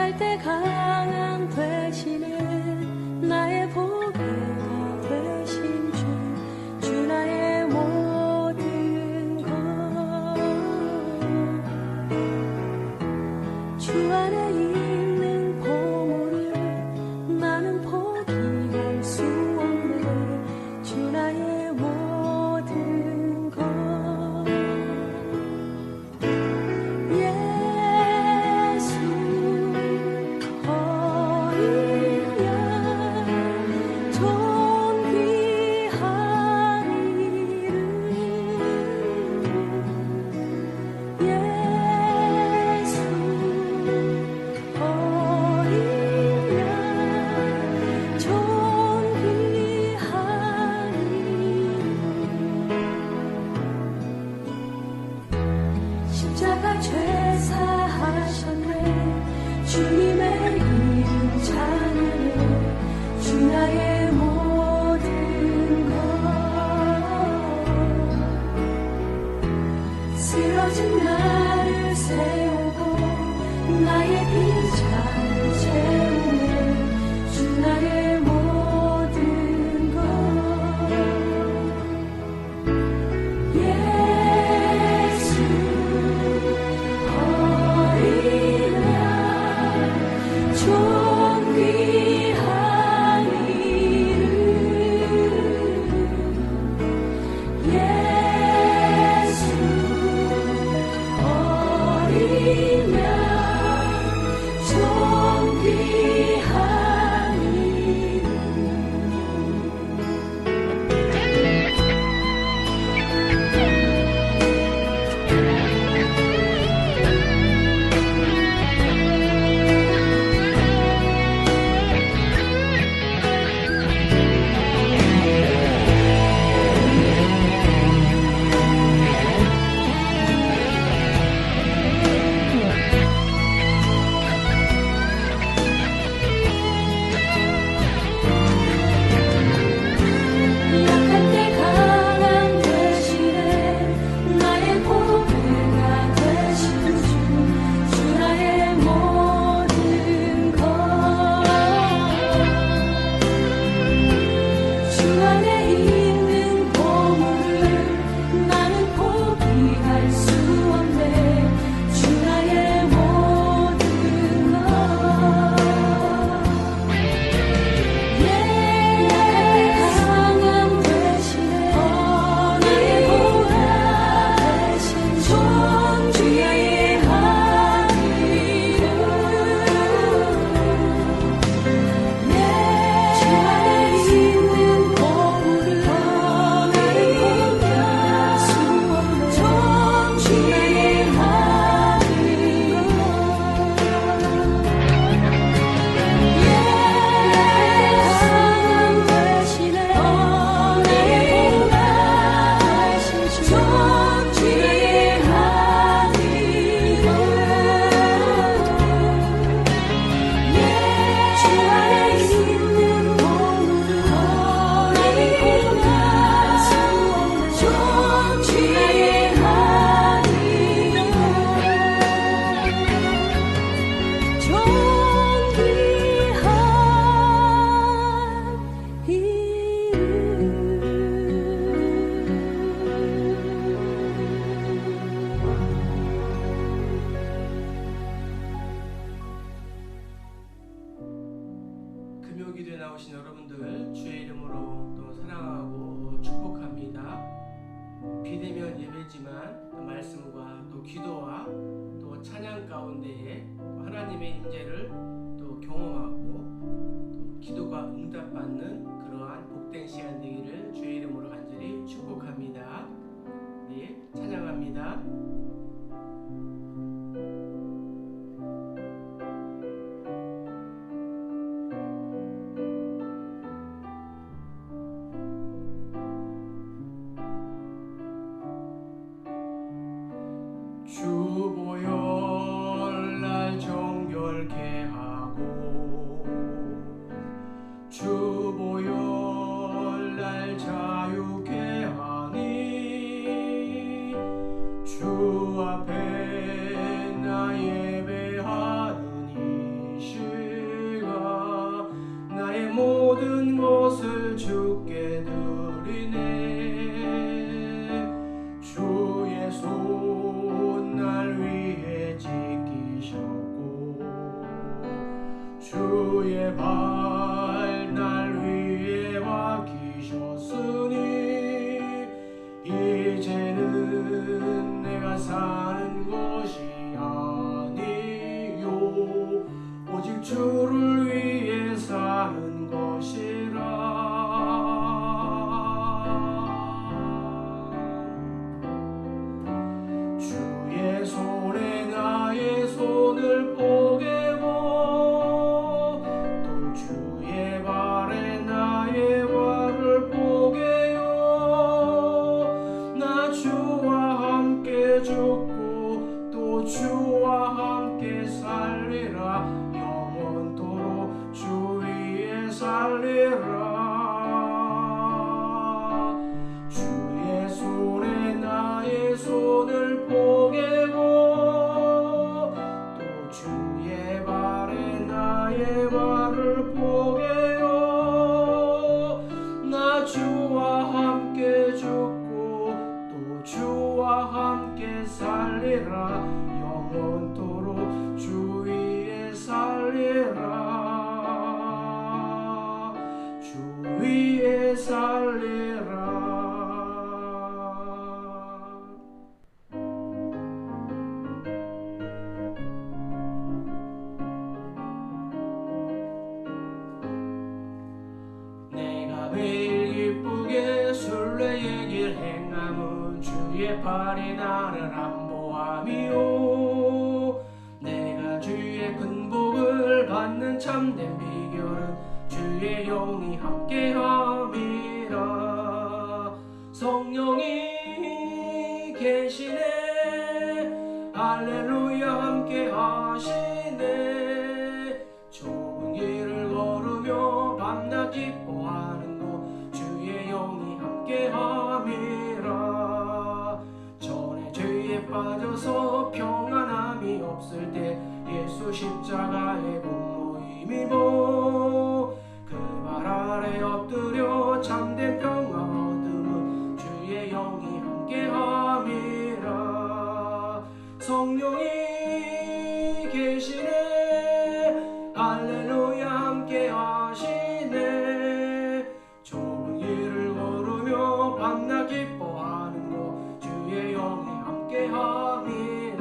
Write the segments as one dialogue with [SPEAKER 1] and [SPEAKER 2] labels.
[SPEAKER 1] 약할 때 강한 대신에 나의 보배가 되신 주 나의 모든 것. 주 안에 있는 보물을 나는 포기할 수 없네. 주 나의 모든 것. 십자가 죄사하셨네. 주님의 이름 찬양해. 주 나의 모든 것. 쓰러진 나를 세우고 나의 빈잔을 채우네. 주 나의 모든 것.
[SPEAKER 2] 금요기도에 나오신 여러분들 주의 이름으로 또 사랑하고 축복합니다. 비대면 예배지만 또 말씀과 또 기도와 또 찬양 가운데에 하나님의 임재를 또 경험하고 또 기도가 응답받는 그러한 복된 시간 되기를 주의 이름으로 간절히 축복합니다. 네, 찬양합니다. 주보혈날 정결케 하고 주보혈날 주와 함께 죽고 또 주와 함께 살리라. 영원토록 주 위에 살리라. 주 위에 살리라. 매일 기쁘게 순례의 길 행함은 주의 팔이 나를 안보함이요. 내가 주의 큰 복을 받는 참된 비결은 주의 영이 함께함이라. 성령이 계시네. 할렐루야 함께 하시네. 좁은 길을 걸으며 밤낮 기뻐하는 주의 영이 함께함이라. 전에 죄에 빠져서 평안함이 없을 때 예수 십자가의 공로임을 보고 그 발 아래 엎드려 참된 평화 얻음은 주의 영이 함께함이라. 성령이 계시네. 할렐루야 함께 하시네. 좁은 길을 걸으며 밤낮 기뻐하는 것 주의 영이 함께함이라.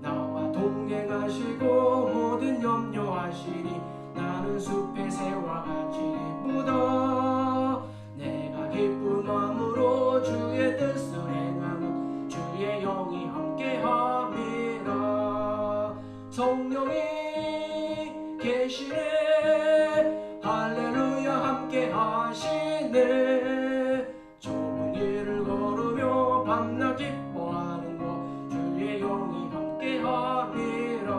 [SPEAKER 2] 나와 동행하시고 모든 염려하시니 나는 숲의 새와 같이 기쁘다. 내가 기쁜 마음으로 주의 뜻을 행하는 주의 영이 함께함이라. 성령이 계시네. 할렐루야 함께 하시네. 좁은 길을 걸으며 밤낮 기뻐하는 것 주의 영이 함께함이라.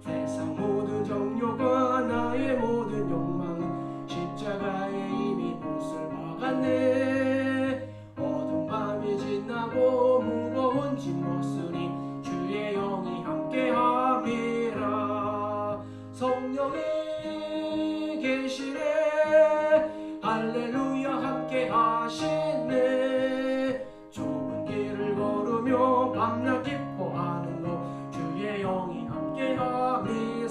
[SPEAKER 2] 세상 모든 정욕과 나의 모든 욕망은 십자가에 이미 못을 박았네. 어두운 밤이 지나고 무거운 짐 벗으니 주의 영이 함께함이라. 성령이 계시네. 할렐루야 함께 하시네. 좁은 길을 걸으며 밤낮 기뻐하는 것 주의 영이 함께함이.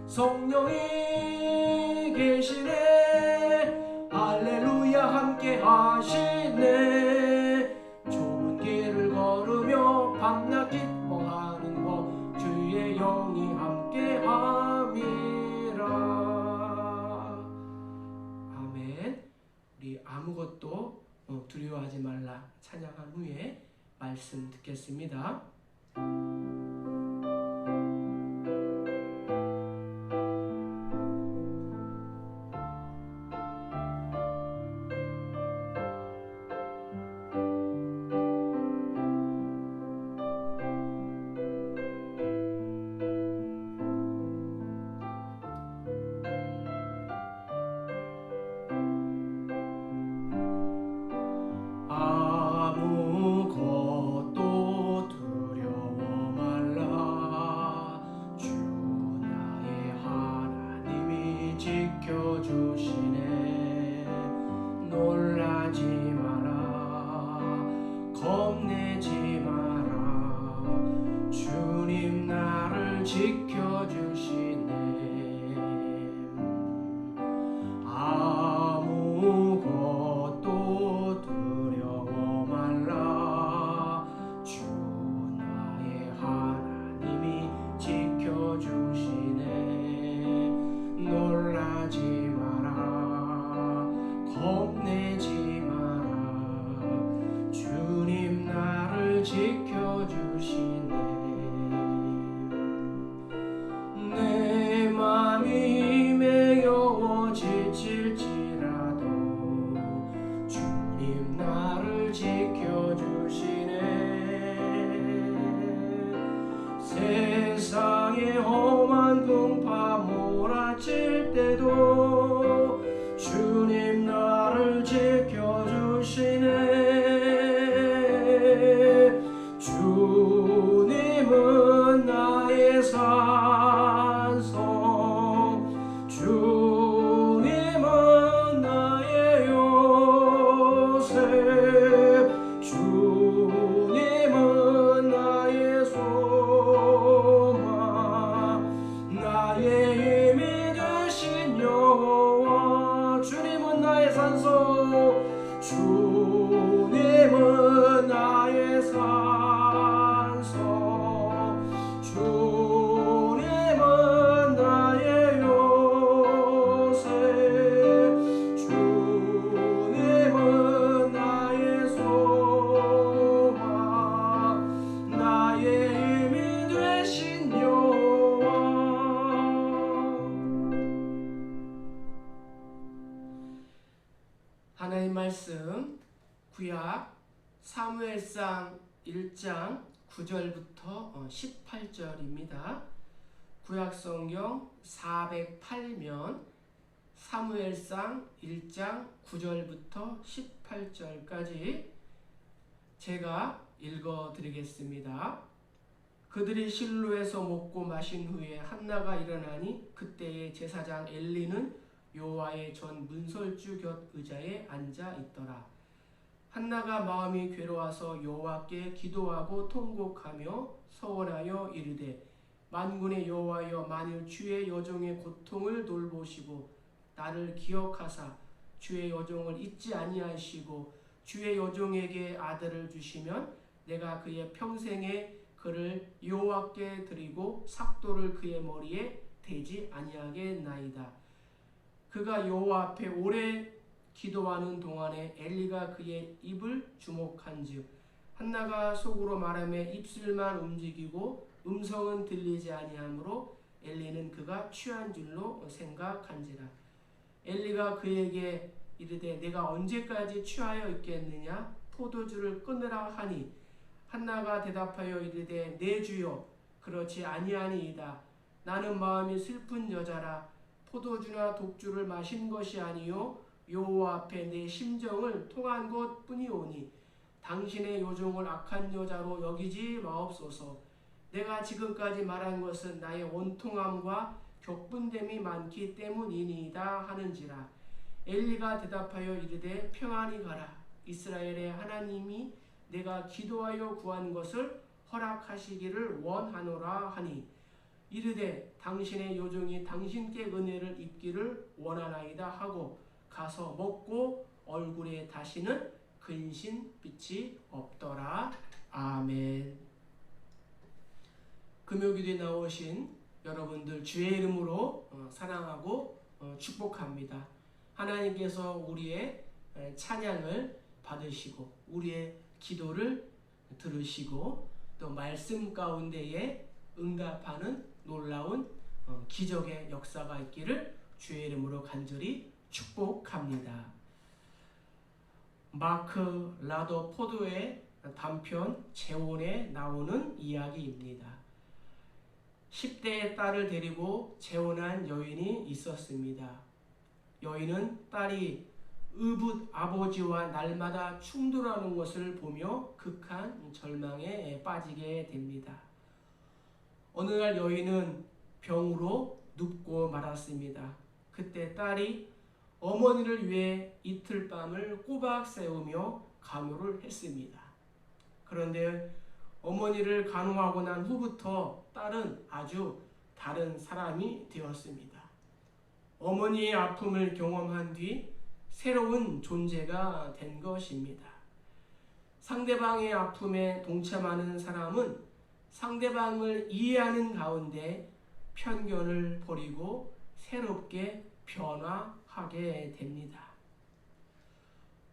[SPEAKER 2] 성령이 계시네. 할렐루야 함께 하시네. 좁은 길을 걸으며 밤낮 기뻐하는 것 주의 영이 함께함이라. 아멘. 우리 아무것도 두려워하지 말라 찬양한 후에 말씀 듣겠습니다. 아무것도 두려워 나의 산소 주님은 나의 산소 주님은 나의 요새 주님은 나의 소망 나의 힘이 되신 여호와. 하나님 말씀 구약 사무엘상 1장 9절부터 18절입니다. 구약 성경 408면 사무엘상 1장 9절부터 18절까지 제가 읽어 드리겠습니다. 그들이 실로에서 먹고 마신 후에 한나가 일어나니 그때의 제사장 엘리는 여호와의 전 문설주 곁 의자에 앉아 있더라. 한나가 마음이 괴로워서 여호와께 기도하고 통곡하며 서원하여 이르되 만군의 여호와여 만일 주의 여종의 고통을 돌보시고 나를 기억하사 주의 여종을 잊지 아니하시고 주의 여종에게 아들을 주시면 내가 그의 평생에 그를 여호와께 드리고 삭도를 그의 머리에 대지 아니하겠나이다. 그가 여호와 앞에 오래 기도하는 동안에 엘리가 그의 입을 주목한즉 한나가 속으로 말하며 입술만 움직이고 음성은 들리지 아니하므로 엘리는 그가 취한 줄로 생각한지라. 엘리가 그에게 이르되 내가 언제까지 취하여 있겠느냐 포도주를 끊으라 하니 한나가 대답하여 이르되 내 주여 그렇지 아니하니이다. 나는 마음이 슬픈 여자라. 포도주나 독주를 마신 것이 아니요 여호와 앞에 내 심정을 통한 것 뿐이오니 당신의 요종을 악한 여자로 여기지 마옵소서. 내가 지금까지 말한 것은 나의 원통함과 격분됨이 많기 때문이니이다 하는지라. 엘리가 대답하여 이르되 평안히 가라. 이스라엘의 하나님이 내가 기도하여 구한 것을 허락하시기를 원하노라 하니 이르되 당신의 요종이 당신께 은혜를 입기를 원하나이다 하고 가서 먹고 얼굴에 다시는 근신빛이 없더라. 아멘. 금요기도에 나오신 여러분들 주의 이름으로 사랑하고 축복합니다. 하나님께서 우리의 찬양을 받으시고 우리의 기도를 들으시고 또 말씀 가운데에 응답하는 놀라운 기적의 역사가 있기를 주의 이름으로 간절히 축복합니다. 마크 라더포드의 단편 재혼에 나오는 이야기입니다. 10대의 딸을 데리고 재혼한 여인이 있었습니다. 여인은 딸이 의붓 아버지와 날마다 충돌하는 것을 보며 극한 절망에 빠지게 됩니다. 어느 날 여인은 병으로 눕고 말았습니다. 그때 딸이 어머니를 위해 이틀 밤을 꼬박 새우며 간호를 했습니다. 그런데 어머니를 간호하고 난 후부터 딸은 아주 다른 사람이 되었습니다. 어머니의 아픔을 경험한 뒤 새로운 존재가 된 것입니다. 상대방의 아픔에 동참하는 사람은 상대방을 이해하는 가운데 편견을 버리고 새롭게 변화하게 됩니다.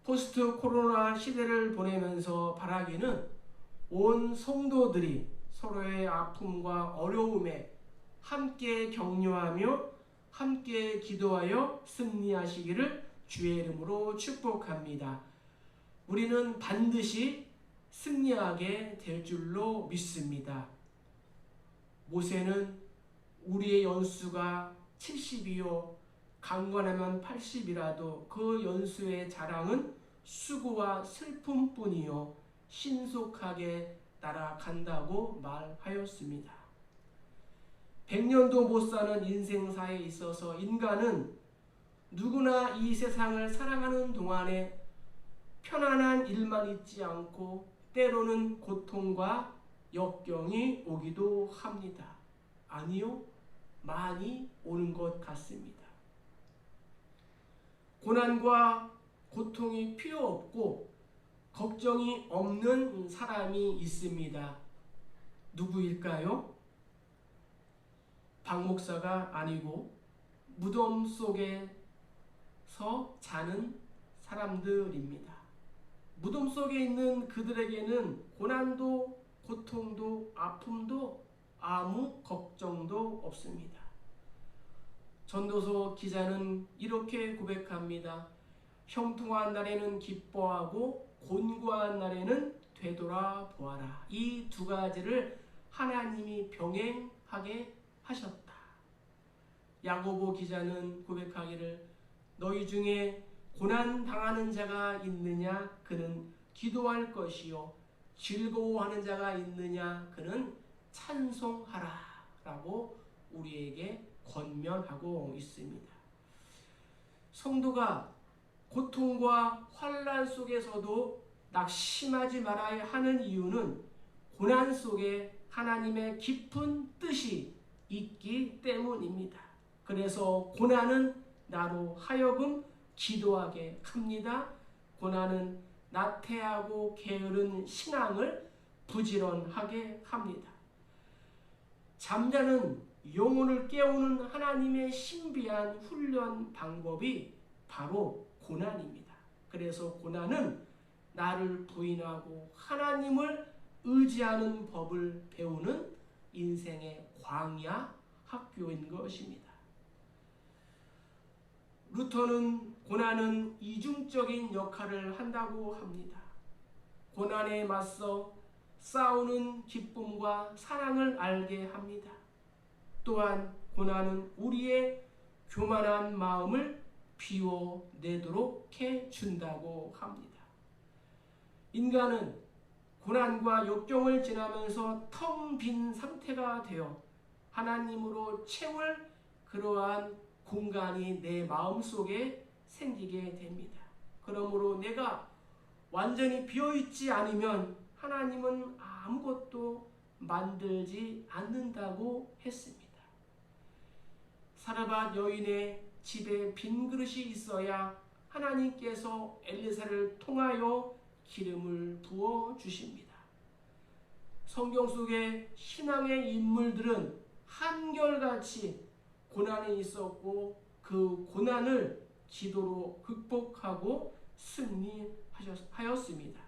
[SPEAKER 2] 포스트 코로나 시대를 보내면서 바라기는 온 성도들이 서로의 아픔과 어려움에 함께 격려하며 함께 기도하여 승리하시기를 주의 이름으로 축복합니다. 우리는 반드시 승리하게 될 줄로 믿습니다. 모세는 우리의 연수가 70이요 강건하면 80이라도 그 연수의 자랑은 수고와 슬픔뿐이요 신속하게 날아간다고 말하였습니다. 100년도 못 사는 인생사에 있어서 인간은 누구나 이 세상을 살아가는 동안에 편안한 일만 있지 않고 때로는 고통과 역경이 오기도 합니다. 아니요, 많이 오는 것 같습니다. 고난과 고통이 필요 없고 걱정이 없는 사람이 있습니다. 누구일까요? 박 목사가 아니고 무덤 속에서 자는 사람들입니다. 무덤 속에 있는 그들에게는 고난도 고통도 아픔도 아무 걱정도 없습니다. 전도서 기자는 이렇게 고백합니다. 형통한 날에는 기뻐하고 곤고한 날에는 되돌아보아라. 이 두 가지를 하나님이 병행하게 하셨다. 야고보 기자는 고백하기를 너희 중에 고난 당하는 자가 있느냐 그는 기도할 것이요 즐거워하는 자가 있느냐 그는 찬송하라 라고 우리에게 권면하고 있습니다. 성도가 고통과 환난 속에서도 낙심하지 말아야 하는 이유는 고난 속에 하나님의 깊은 뜻이 있기 때문입니다. 그래서 고난은 나로 하여금 기도하게 합니다. 고난은 나태하고 게으른 신앙을 부지런하게 합니다. 잠자는 영혼을 깨우는 하나님의 신비한 훈련 방법이 바로 고난입니다. 그래서 고난은 나를 부인하고 하나님을 의지하는 법을 배우는 인생의 광야 학교인 것입니다. 루터는 고난은 이중적인 역할을 한다고 합니다. 고난에 맞서 싸우는 기쁨과 사랑을 알게 합니다. 또한 고난은 우리의 교만한 마음을 비워내도록 해준다고 합니다. 인간은 고난과 역경을 지나면서 텅 빈 상태가 되어 하나님으로 채울 그러한 공간이 내 마음속에 생기게 됩니다. 그러므로 내가 완전히 비어있지 않으면 하나님은 아무것도 만들지 않는다고 했습니다. 사르밧 여인의 집에 빈 그릇이 있어야 하나님께서 엘리사를 통하여 기름을 부어 주십니다. 성경 속의 신앙의 인물들은 한결같이 고난이 있었고 그 고난을 기도로 극복하고 승리하였습니다.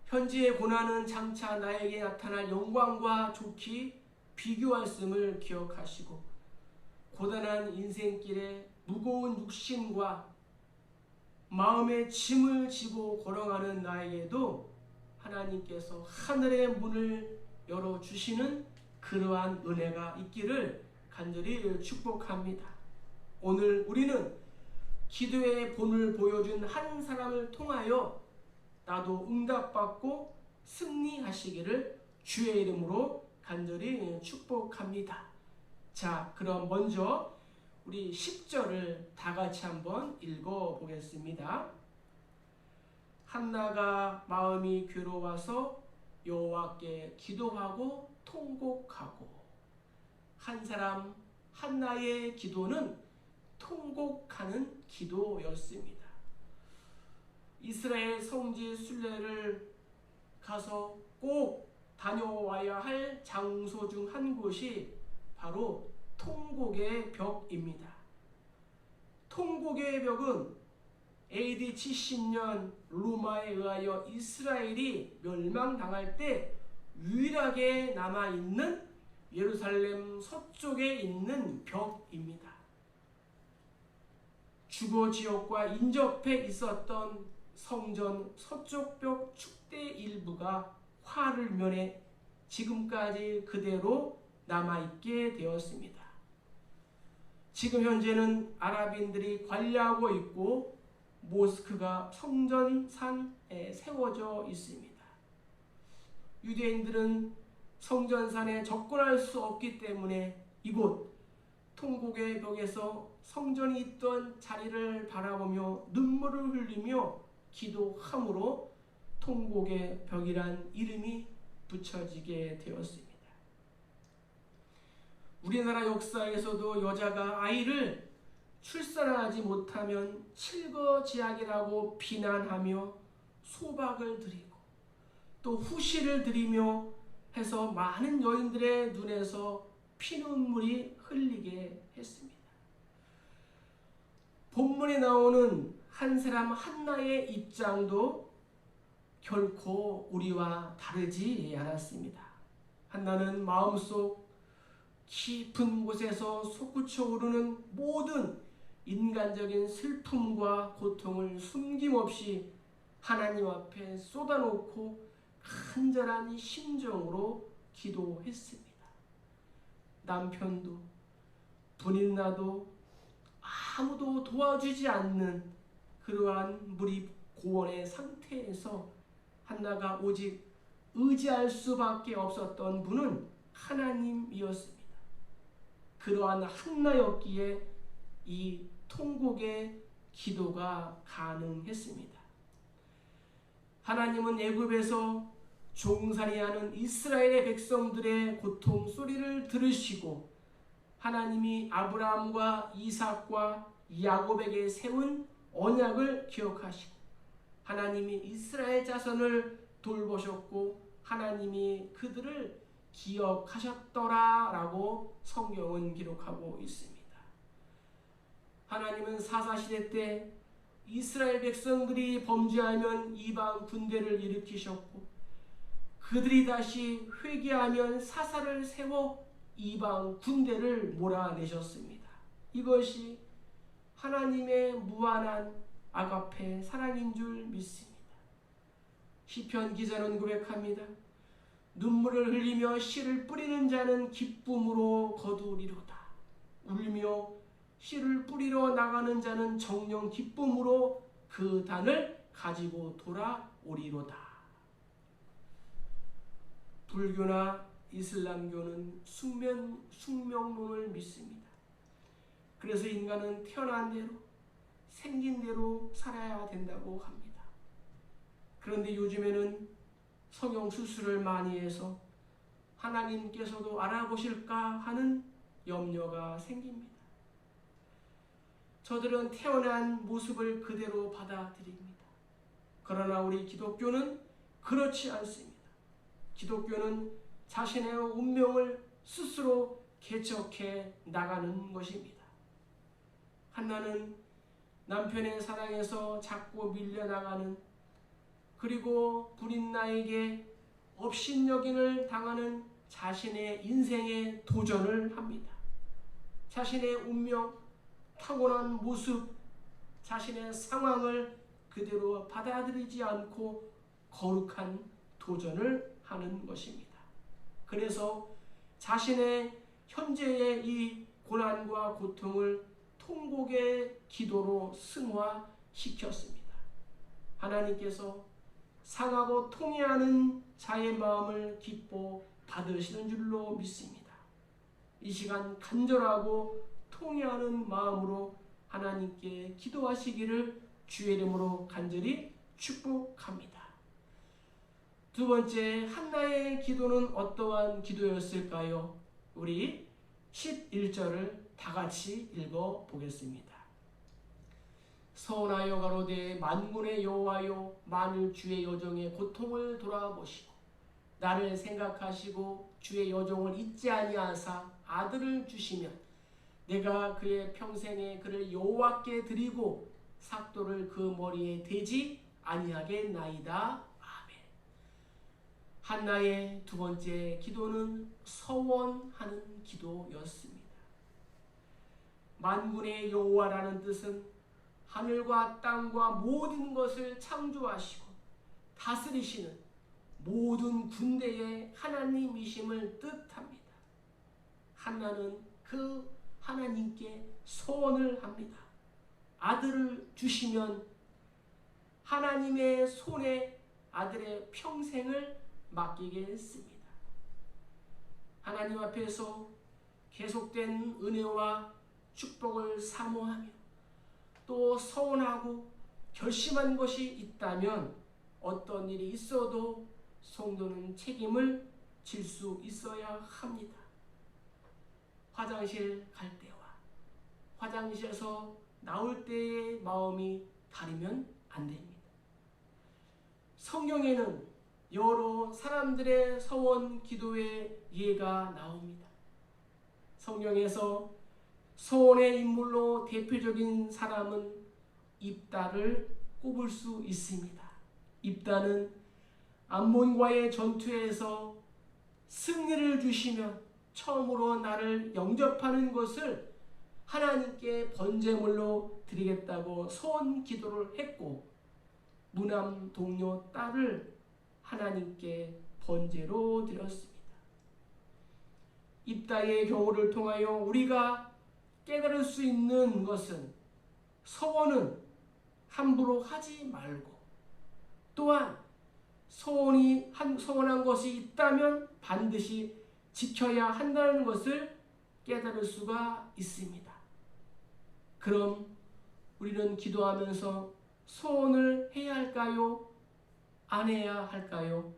[SPEAKER 2] 현재의 고난은 장차 나에게 나타날 영광과 좋게 비교하였음을 기억하시고 고단한 인생길에 무거운 육신과 마음의 짐을 지고 걸어가는 나에게도 하나님께서 하늘의 문을 열어주시는 그러한 은혜가 있기를 간절히 축복합니다. 오늘 우리는 기도의 본을 보여준 한 사람을 통하여 나도 응답받고 승리하시기를 주의 이름으로 간절히 축복합니다. 자, 그럼 먼저 우리 10절을 다 같이 한번 읽어보겠습니다. 한나가 마음이 괴로워서 여호와께 기도하고 통곡하고. 한 사람 한나의 기도는 통곡하는 기도였습니다. 이스라엘 성지 순례를 가서 꼭 다녀와야 할 장소 중 한 곳이 바로 통곡의 벽입니다. 통곡의 벽은 AD 70년 로마에 의하여 이스라엘이 멸망당할 때 유일하게 남아있는 예루살렘 서쪽에 있는 벽입니다. 주거 지역과 인접해 있었던 성전 서쪽 벽 축대 일부가 화를 면해 지금까지 그대로 남아있게 되었습니다. 지금 현재는 아랍인들이 관리하고 있고 모스크가 성전산에 세워져 있습니다. 유대인들은 성전산에 접근할 수 없기 때문에 이곳 통곡의 벽에서 성전이 있던 자리를 바라보며 눈물을 흘리며 기도함으로 통곡의 벽이란 이름이 붙여지게 되었습니다. 우리나라 역사에서도 여자가 아이를 출산하지 못하면 칠거지약이라고 비난하며 소박을 드리고 또 후시를 드리며 해서 많은 여인들의 눈에서 피눈물이 흘리게 했습니다. 본문에 나오는 한 사람 한나의 입장도 결코 우리와 다르지 않았습니다. 한나는 마음속 깊은 곳에서 솟구쳐 오르는 모든 인간적인 슬픔과 고통을 숨김없이 하나님 앞에 쏟아놓고 간절한 심정으로 기도했습니다. 남편도 분인나도 아무도 도와주지 않는 그러한 무립 고원의 상태에서 한나가 오직 의지할 수밖에 없었던 분은 하나님이었습니다. 그러한 한나였기에 이 통곡의 기도가 가능했습니다. 하나님은 애굽에서 종살이하는 이스라엘의 백성들의 고통 소리를 들으시고 하나님이 아브라함과 이삭과 야곱에게 세운 언약을 기억하시고 하나님이 이스라엘 자손을 돌보셨고 하나님이 그들을 기억하셨더라라고 성경은 기록하고 있습니다. 하나님은 사사시대 때 이스라엘 백성들이 범죄하면 이방 군대를 일으키셨고 그들이 다시 회개하면 사사를 세워 이방 군대를 몰아내셨습니다. 이것이 하나님의 무한한 아가페 사랑인 줄 믿습니다. 시편 기자는 고백합니다. 눈물을 흘리며 씨를 뿌리는 자는 기쁨으로 거두리로다. 울며 씨를 뿌리러 나가는 자는 정령 기쁨으로 그 단을 가지고 돌아오리로다. 불교나 이슬람교는 숙명론을 믿습니다. 그래서 인간은 태어난 대로 생긴 대로 살아야 된다고 합니다. 그런데 요즘에는 성형수술을 많이 해서 하나님께서도 알아보실까 하는 염려가 생깁니다. 저들은 태어난 모습을 그대로 받아들입니다. 그러나 우리 기독교는 그렇지 않습니다. 기독교는 자신의 운명을 스스로 개척해 나가는 것입니다. 한나는 남편의 사랑에서 자꾸 밀려나가는 그리고 불인나에게 업신여김을 당하는 자신의 인생에 도전을 합니다. 자신의 운명, 타고난 모습, 자신의 상황을 그대로 받아들이지 않고 거룩한 도전을 하는 것입니다. 그래서 자신의 현재의 이 고난과 고통을 통곡의 기도로 승화시켰습니다. 하나님께서 상하고 통회하는 자의 마음을 기뻐 받으시는 줄로 믿습니다. 이 시간 간절하고 통회하는 마음으로 하나님께 기도하시기를 주의 이름으로 간절히 축복합니다. 두 번째, 한나의 기도는 어떠한 기도였을까요? 우리 11절을 다 같이 읽어보겠습니다. 서원하여 가로되 만군의 여호와여 만일 주의 여종의 고통을 돌아보시고 나를 생각하시고 주의 여종을 잊지 아니하사 아들을 주시면 내가 그의 평생에 그를 여호와께 드리고 삭도를 그 머리에 대지 아니하겠나이다. 아멘. 한나의 두 번째 기도는 서원하는 기도였습니다. 만군의 여호와라는 뜻은 하늘과 땅과 모든 것을 창조하시고 다스리시는 모든 군대의 하나님이심을 뜻합니다. 한나는 그 하나님께 소원을 합니다. 아들을 주시면 하나님의 손에 아들의 평생을 맡기겠습니다. 하나님 앞에서 계속된 은혜와 축복을 사모하며 또 서원하고 결심한 것이 있다면 어떤 일이 있어도 성도는 책임을 질 수 있어야 합니다. 화장실 갈 때와 화장실에서 나올 때의 마음이 다르면 안 됩니다. 성경에는 여러 사람들의 서원 기도의 예가 나옵니다. 성경에서 서원의 인물로 대표적인 사람은 입다를 꼽을 수 있습니다. 입다는 암몬과의 전투에서 승리를 주시며 처음으로 나를 영접하는 것을 하나님께 번제물로 드리겠다고 소원 기도를 했고, 무남 동료 딸을 하나님께 번제로 드렸습니다. 입다의 경우를 통하여 우리가 깨달을 수 있는 것은 소원은 함부로 하지 말고, 또한 소원한 것이 있다면 반드시 지켜야 한다는 것을 깨달을 수가 있습니다. 그럼 우리는 기도하면서 소원을 해야 할까요? 안 해야 할까요?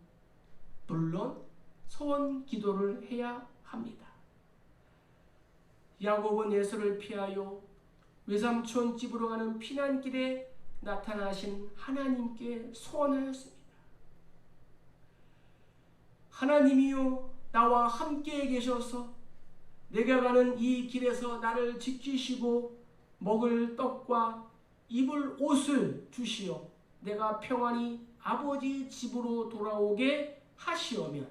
[SPEAKER 2] 물론 소원 기도를 해야 합니다. 야곱은 에서를 피하여 외삼촌 집으로 가는 피난길에 나타나신 하나님께 소원하였습니다. 하나님이여, 나와 함께 계셔서 내가 가는 이 길에서 나를 지키시고 먹을 떡과 입을 옷을 주시어 내가 평안히 아버지 집으로 돌아오게 하시오면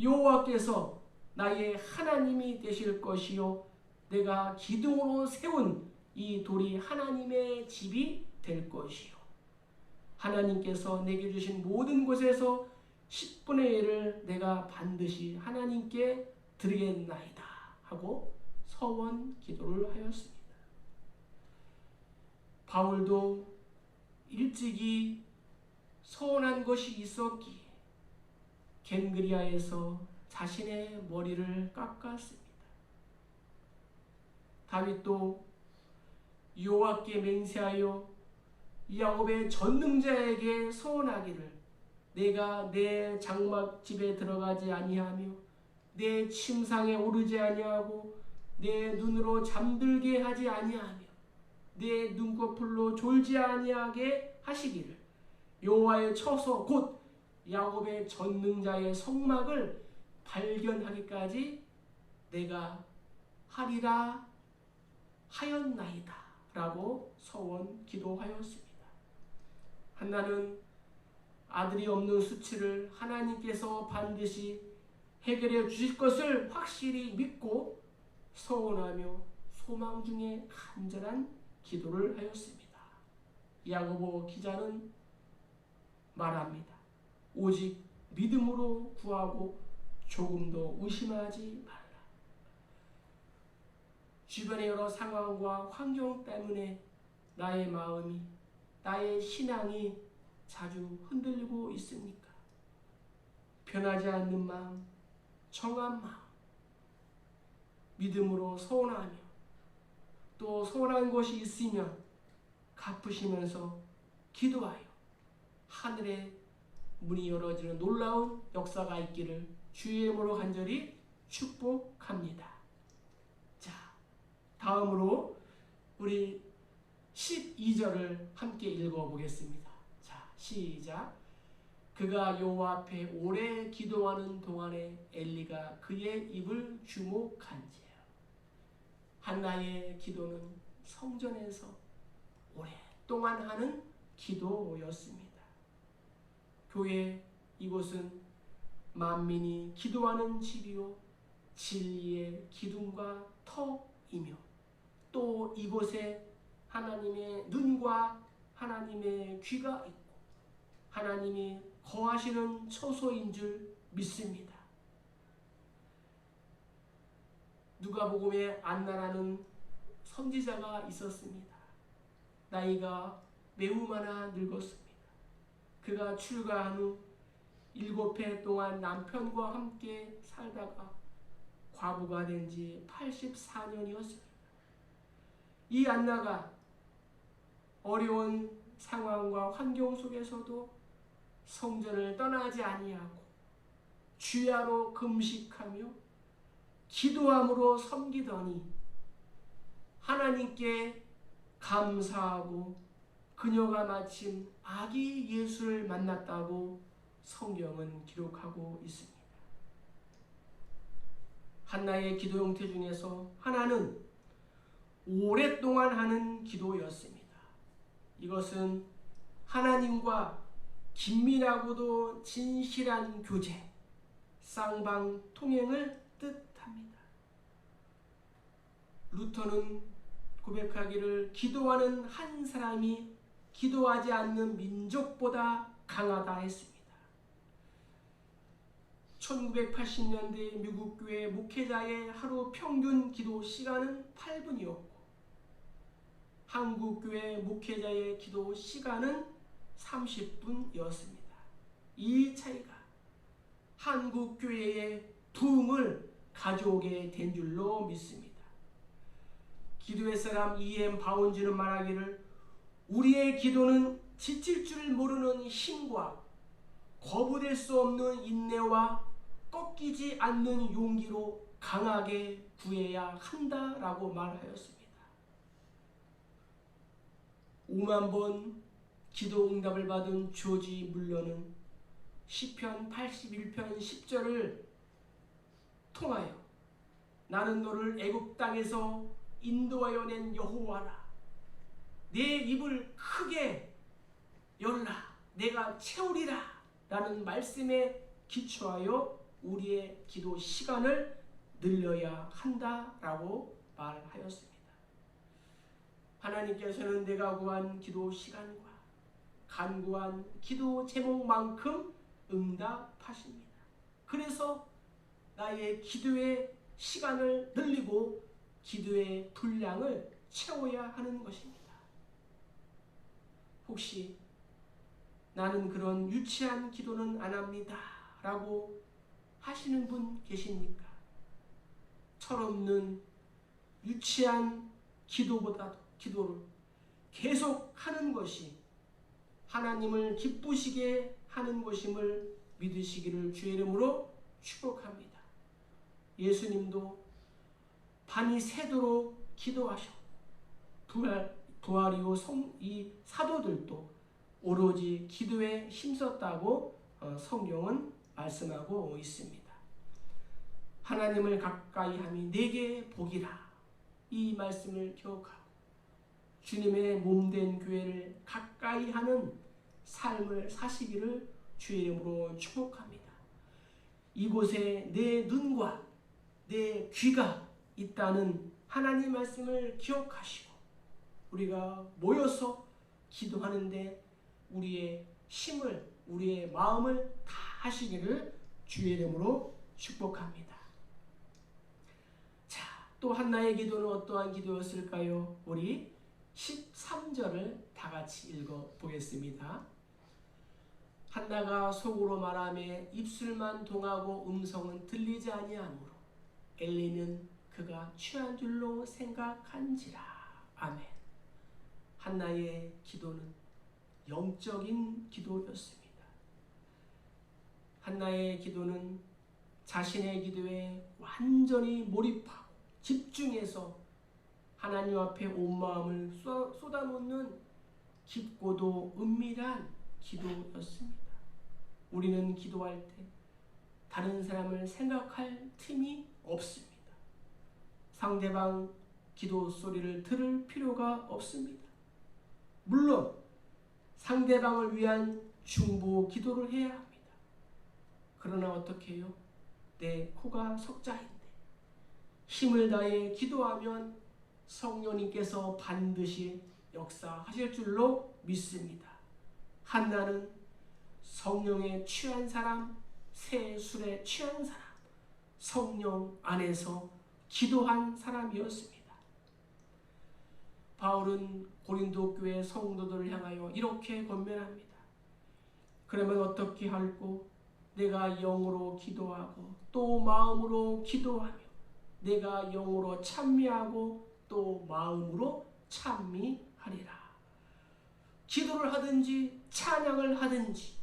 [SPEAKER 2] 여호와께서 나의 하나님이 되실 것이요 내가 기둥으로 세운 이 돌이 하나님의 집이 될 것이요 하나님께서 내게 주신 모든 곳에서 10분의 1을 내가 반드시 하나님께 드리겠나이다 하고 서원 기도를 하였습니다. 바울도 일찍이 서원한 것이 있었기에 겐그리아에서 자신의 머리를 깎았습니다. 다윗도 여호와께 맹세하여 야곱의 전능자에게 서원하기를 내가 내 장막집에 들어가지 아니하며 내 침상에 오르지 아니하고 내 눈으로 잠들게 하지 아니하며 내 눈꺼풀로 졸지 아니하게 하시기를 여호와의 처소 곧 야곱의 전능자의 성막을 발견하기까지 내가 하리라 하였나이다 라고 서원 기도하였습니다. 한나는 아들이 없는 수치를 하나님께서 반드시 해결해 주실 것을 확실히 믿고 서원하며 소망 중에 간절한 기도를 하였습니다. 야고보 기자는 말합니다. 오직 믿음으로 구하고 조금도 의심하지 말라. 주변의 여러 상황과 환경 때문에 나의 마음이, 나의 신앙이 자주 흔들리고 있습니까? 변하지 않는 마음, 정한 마음, 믿음으로 소원하며 또 소원한 것이 있으면 갚으시면서 기도하여 하늘의 문이 열어지는 놀라운 역사가 있기를 주의 이름으로 간절히 축복합니다. 자, 다음으로 우리 12절을 함께 읽어보겠습니다. 자, 시작. 그가 여호와 앞에 오래 기도하는 동안에 엘리가 그의 입을 주목한지라. 한나의 기도는 성전에서 오랫동안 하는 기도였습니다. 교회 이곳은 만민이 기도하는 집이요 진리의 기둥과 터이며 또 이곳에 하나님의 눈과 하나님의 귀가 있고 하나님이 거하시는 처소인 줄 믿습니다. 누가복음에 안나라는 선지자가 있었습니다. 나이가 매우 많아 늙었습니다. 그가 출가한 후 7해 동안 남편과 함께 살다가 과부가 된 지 84년이었습니다. 이 안나가 어려운 상황과 환경 속에서도 성전을 떠나지 아니하고 주야로 금식하며 기도함으로 섬기더니 하나님께 감사하고 그녀가 마침 아기 예수를 만났다고 성경은 기록하고 있습니다. 한나의 기도 형태 중에서 하나는 오랫동안 하는 기도였습니다. 이것은 하나님과 긴밀하고도 진실한 교제, 쌍방통행을 뜻합니다. 루터는 고백하기를 기도하는 한 사람이 기도하지 않는 민족보다 강하다 했습니다. 1980년대 미국 교회 목회자의 하루 평균 기도 시간은 8분이었고 한국 교회 목회자의 기도 시간은 30분이었습니다. 이 차이가 한국 교회의 부흥을 가져오게 된 줄로 믿습니다. 기도의 사람 E.M. 바운즈는 말하기를 우리의 기도는 지칠 줄 모르는 힘과 거부될 수 없는 인내와 꺾이지 않는 용기로 강하게 구해야 한다라고 말하였습니다. 5만 번 기도 응답을 받은 조지 물러는 시편 81편 10절을 통하여 나는 너를 애굽 땅에서 인도하여 낸 여호와라. 내 입을 크게 열라. 내가 채우리라. 라는 말씀에 기초하여 우리의 기도 시간을 늘려야 한다라고 말하였습니다. 하나님께서는 내가 구한 기도 시간과 간구한 기도 제목만큼 응답하십니다. 그래서 나의 기도의 시간을 늘리고 기도의 분량을 채워야 하는 것입니다. 혹시 나는 그런 유치한 기도는 안 합니다 라고 하시는 분 계십니까? 철없는 유치한 기도를 계속 하는 것이 하나님을 기쁘시게 하는 것임을 믿으시기를 주의 이름으로 축복합니다. 예수님도 밤이 새도록 기도하셨고 부활 이후 이 사도들도 오로지 기도에 힘썼다고 성경은 말씀하고 있습니다. 하나님을 가까이 함이 내게 복이라 이 말씀을 기억하고 주님의 몸된 교회를 가까이 하는 삶을 사시기를 주의 이름으로 축복합니다. 이곳에 내 눈과 내 귀가 있다는 하나님 말씀을 기억하시고 우리가 모여서 기도하는데 우리의 힘을 우리의 마음을 다 하시기를 주의 이름으로 축복합니다. 자, 또 한나의 기도는 어떠한 기도였을까요? 우리 13절을 다 같이 읽어보겠습니다. 한나가 속으로 말하며 입술만 동하고 음성은 들리지 아니하므로 엘리는 그가 취한 줄로 생각한지라. 아멘. 한나의 기도는 영적인 기도였습니다. 한나의 기도는 자신의 기도에 완전히 몰입하고 집중해서 하나님 앞에 온 마음을 쏟아놓는 깊고도 은밀한 기도였습니다. 우리는 기도할 때 다른 사람을 생각할 틈이 없습니다. 상대방 기도 소리를 들을 필요가 없습니다. 물론 상대방을 위한 중보 기도를 해야 합니다. 그러나 어떻게 해요? 내 코가 석자인데 힘을 다해 기도하면 성령님께서 반드시 역사하실 줄로 믿습니다. 한나는 성령에 취한 사람, 새 술에 취한 사람, 성령 안에서 기도한 사람이었습니다. 바울은 고린도 교회 성도들을 향하여 이렇게 권면합니다. 그러면 어떻게 할꼬? 내가 영으로 기도하고 또 마음으로 기도하며 내가 영으로 찬미하고 또 마음으로 찬미하리라. 기도를 하든지 찬양을 하든지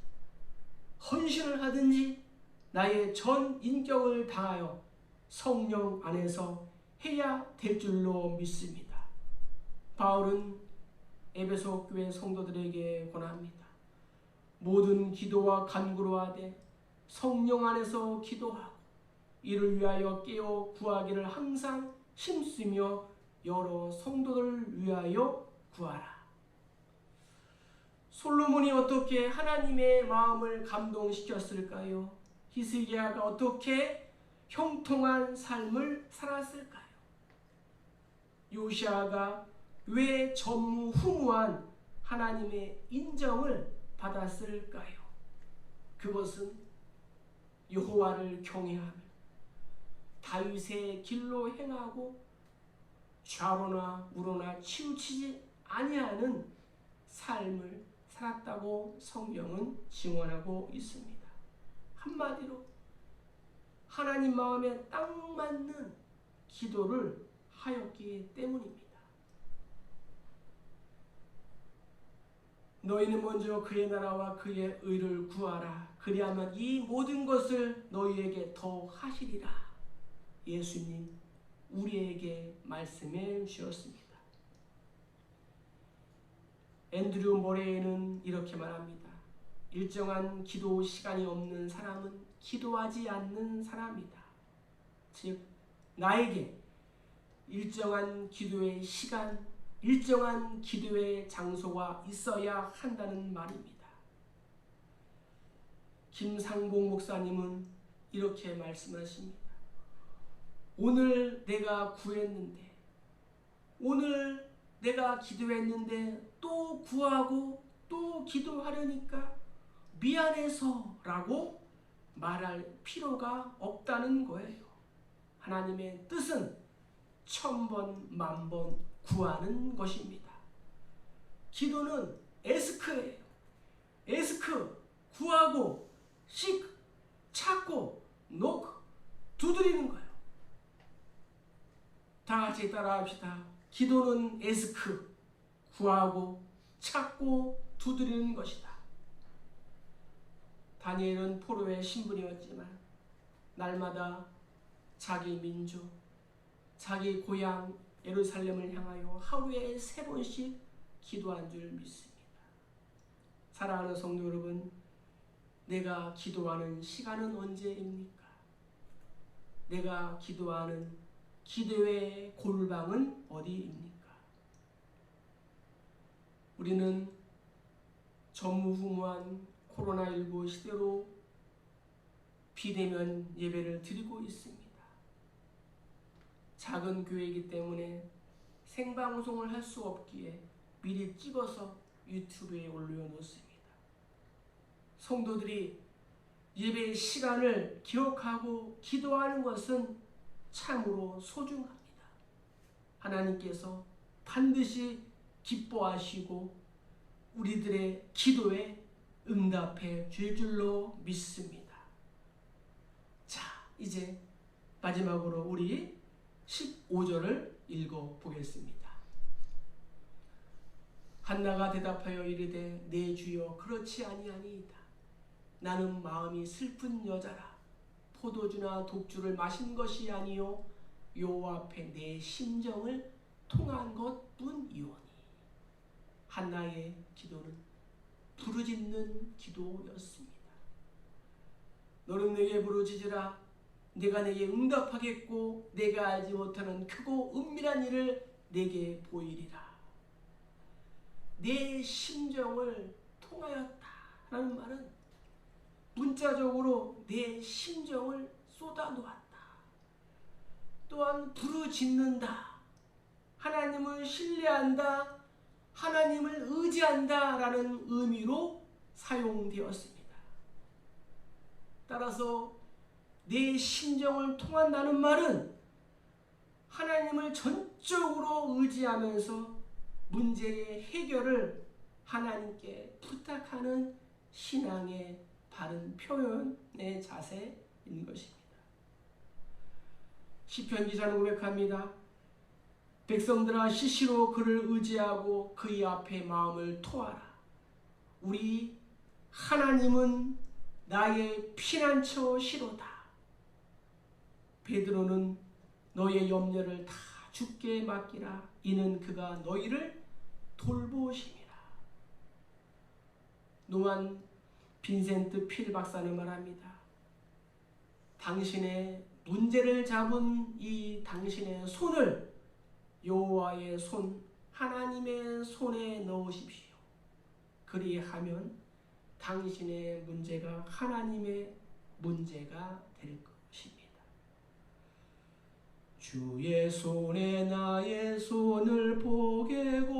[SPEAKER 2] 헌신을 하든지 나의 전 인격을 다하여 성령 안에서 해야 될 줄로 믿습니다. 바울은 에베소 교회 성도들에게 권합니다. 모든 기도와 간구로 하되 성령 안에서 기도하고 이를 위하여 깨어 구하기를 항상 힘쓰며 여러 성도들을 위하여 구하라. 솔로몬이 어떻게 하나님의 마음을 감동시켰을까요? 히스기야가 어떻게 형통한 삶을 살았을까요? 요시아가 왜 전무후무한 하나님의 인정을 받았을까요? 그것은 여호와를 경외하며 다윗의 길로 행하고 좌로나 우로나 치우치지 아니하는 삶을 살았다고 성경은 증언하고 있습니다. 한마디로 하나님 마음에 딱 맞는 기도를 하였기 때문입니다. 너희는 먼저 그의 나라와 그의 의를 구하라. 그리하면 이 모든 것을 너희에게 더 하시리라. 예수님 우리에게 말씀해 주셨습니다. 앤드류 모레이는 이렇게 말합니다. 일정한 기도 시간이 없는 사람은 기도하지 않는 사람이다. 즉 나에게 일정한 기도의 시간, 일정한 기도의 장소가 있어야 한다는 말입니다. 김상봉 목사님은 이렇게 말씀하십니다. 오늘 내가 구했는데, 오늘 내가 기도했는데 또 구하고 또 기도하려니까 미안해서 라고 말할 필요가 없다는 거예요. 하나님의 뜻은 1000번, 10,000번 구하는 것입니다. 기도는 에스크예요. 에스크, 구하고, 씩, 찾고, 노크, 두드리는 거예요. 다 같이 따라 합시다. 기도는 에스크, 구하고, 찾고, 두드리는 것이다. 다니엘은 포로의 신분이었지만 날마다 자기 민족, 자기 고향 예루살렘을 향하여 하루에 3번씩 기도한 줄 믿습니다. 사랑하는 성도 여러분, 내가 기도하는 시간은 언제입니까? 내가 기도하는 기도의 골방은 어디입니까? 우리는 전무후무한 코로나19 시대로 비대면 예배를 드리고 있습니다. 작은 교회이기 때문에 생방송을 할 수 없기에 미리 찍어서 유튜브에 올려놓습니다. 성도들이 예배의 시간을 기억하고 기도하는 것은 참으로 소중합니다. 하나님께서 반드시 기뻐하시고 우리들의 기도에 응답해 줄 줄로 믿습니다. 자, 이제 마지막으로 우리 15절을 읽어보겠습니다. 한나가 대답하여 이르되 내 주여 그렇지 아니하니이다. 나는 마음이 슬픈 여자라. 포도주나 독주를 마신 것이 아니요 여호와 앞에 내 심정을 통한 것뿐이오니. 한나의 기도는 부르짖는 기도였습니다. 너는 내게 부르짖으라. 내가 내게 응답하겠고 내가 알지 못하는 크고 은밀한 일을 내게 보이리라. 내 심정을 통하였다라는 말은 문자적으로 내 심정을 쏟아놓았다. 또한 부르짖는다. 하나님을 신뢰한다. 하나님을 의지한다 라는 의미로 사용되었습니다. 따라서 내 심정을 통한다는 말은 하나님을 전적으로 의지하면서 문제의 해결을 하나님께 부탁하는 신앙의 바른 표현의 자세인 것입니다. 시편 기자는 고백합니다. 백성들아 시시로 그를 의지하고 그의 앞에 마음을 토하라. 우리 하나님은 나의 피난처시로다. 베드로는 너의 염려를 다 주께 맡기라. 이는 그가 너희를 돌보심이라. 노만 빈센트 필 박사는 말합니다. 당신의 문제를 잡은 이 당신의 손을 여호와의 손, 하나님의 손에 넣으십시오. 그리하면 당신의 문제가 하나님의 문제가 될 것입니다. 주의 손에 나의 손을 포개고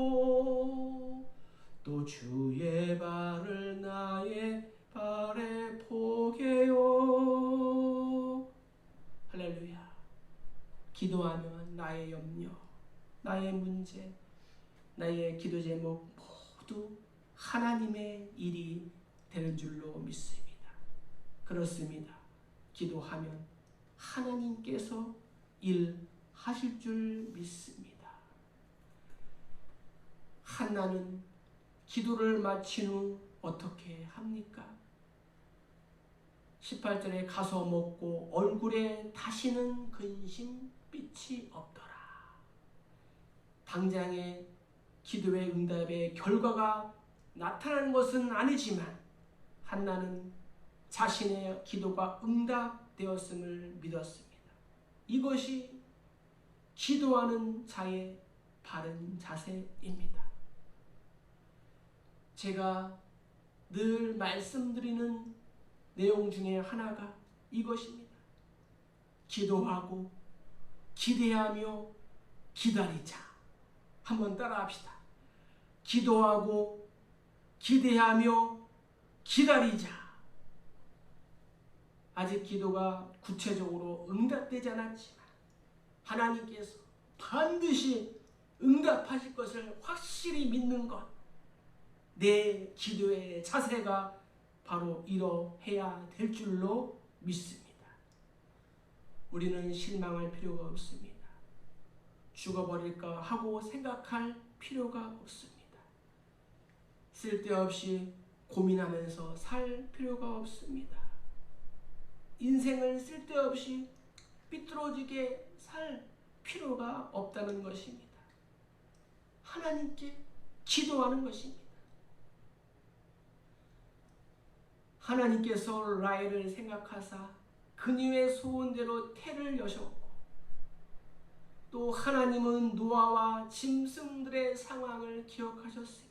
[SPEAKER 2] 또 주의 발을 나의 발에 포개요. 할렐루야. 기도하면 나의 염려, 나의 문제, 나의 기도 제목 모두 하나님의 일이 되는 줄로 믿습니다. 그렇습니다. 기도하면 하나님께서 일하실 줄 믿습니다. 한나는 기도를 마친 후 어떻게 합니까? 18절에 가서 먹고 얼굴에 다시는 근심빛이 없더라. 당장의 기도의 응답의 결과가 나타나는 것은 아니지만 한나는 자신의 기도가 응답되었음을 믿었습니다. 이것이 기도하는 자의 바른 자세입니다. 제가 늘 말씀드리는 내용 중에 하나가 이것입니다. 기도하고 기대하며 기다리자. 한번 따라합시다. 기도하고 기대하며 기다리자. 아직 기도가 구체적으로 응답되지 않았지만 하나님께서 반드시 응답하실 것을 확실히 믿는 것, 내 기도의 자세가 바로 이러해야 될 줄로 믿습니다. 우리는 실망할 필요가 없습니다. 죽어버릴까 하고 생각할 필요가 없습니다. 쓸데없이 고민하면서 살 필요가 없습니다. 인생을 쓸데없이 삐뚤어지게 살 필요가 없다는 것입니다. 하나님께 기도하는 것입니다. 하나님께서 라헬을 생각하사 그녀의 소원대로 태를 여셨고, 또 하나님은 노아와 짐승들의 상황을 기억하셨으며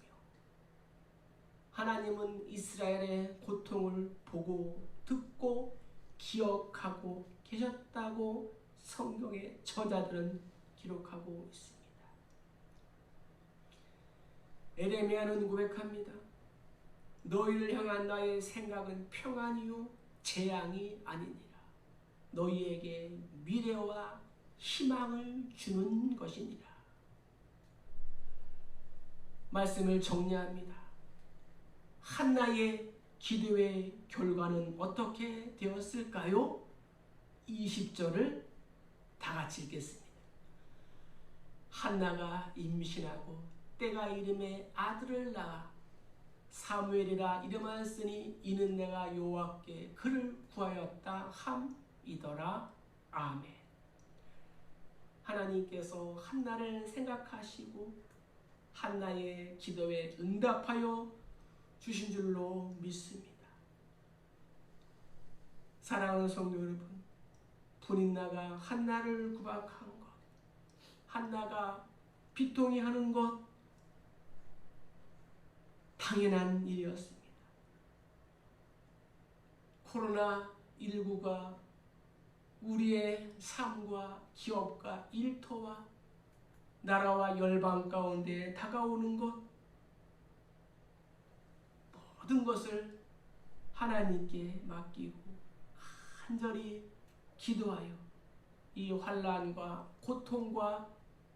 [SPEAKER 2] 하나님은 이스라엘의 고통을 보고 듣고 기억하고 계셨다고 성경의 저자들은 기록하고 있습니다. 에레미야는 고백합니다. 너희를 향한 나의 생각은 평안이요 재앙이 아니니라. 너희에게 미래와 희망을 주는 것이니라. 말씀을 정리합니다. 한나의 기도의 결과는 어떻게 되었을까요? 20절을 다 같이 읽겠습니다. 한나가 임신하고 때가 이름에 아들을 낳아 사무엘이라 이름하였으니 이는 내가 여호와께 그를 구하였다 함이더라. 아멘. 하나님께서 한나를 생각하시고 한나의 기도에 응답하여 주신 줄로 믿습니다. 사랑하는 성도 여러분, 분인나가 한나를 구박한 것, 한나가 비통해하는 것 당연한 일이었습니다. 코로나19가 우리의 삶과 기업과 일터와 나라와 열방 가운데 다가오는 것, 모든 것을 하나님께 맡기고 간절히 기도하여 이 환난과 고통과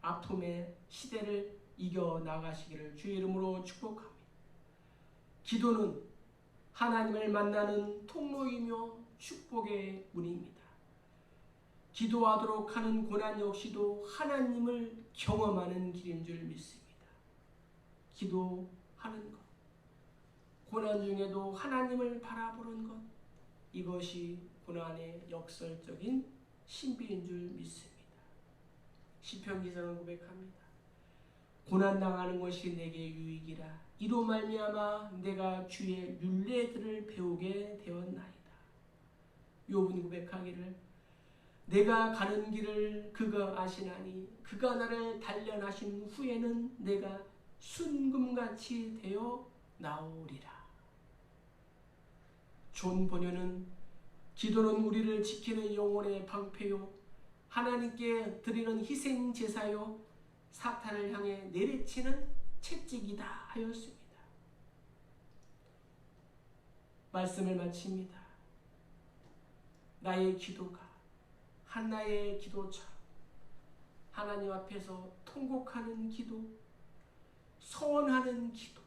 [SPEAKER 2] 아픔의 시대를 이겨나가시기를 주의 이름으로 축복합니다. 기도는 하나님을 만나는 통로이며 축복의 문입니다. 기도하도록 하는 고난 역시도 하나님을 경험하는 길인 줄 믿습니다. 기도하는 것, 고난 중에도 하나님을 바라보는 것, 이것이 고난의 역설적인 신비인 줄 믿습니다. 시편 기자는 고백합니다. 고난당하는 것이 내게 유익이라. 이로 말미암아 내가 주의 율례들을 배우게 되었나이다. 욥은 고백하기를 내가 가는 길을 그가 아시나니 그가 나를 단련하신 후에는 내가 순금같이 되어 나오리라. 존 번연은 기도는 우리를 지키는 영혼의 방패요 하나님께 드리는 희생 제사요 사탄을 향해 내리치는 채찍이다 하였습니다. 말씀을 마칩니다. 나의 기도가 한나의 기도처럼 하나님 앞에서 통곡하는 기도, 서원하는 기도,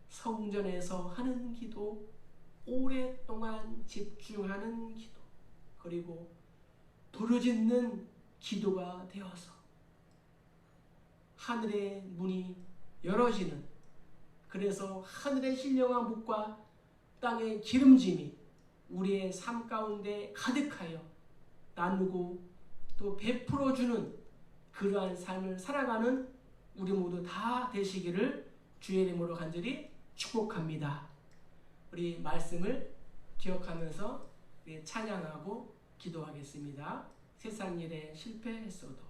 [SPEAKER 2] 성전에서 하는 기도, 오랫동안 집중하는 기도, 그리고 부르짖는 기도가 되어서 하늘의 문이 열어지는, 그래서 하늘의 신령한 복과 땅의 기름짐이 우리의 삶 가운데 가득하여 나누고 또 베풀어주는 그러한 삶을 살아가는 우리 모두 다 되시기를 주의 이름으로 간절히 축복합니다. 우리 말씀을 기억하면서 우리 찬양하고 기도하겠습니다. 세상 일에 실패했어도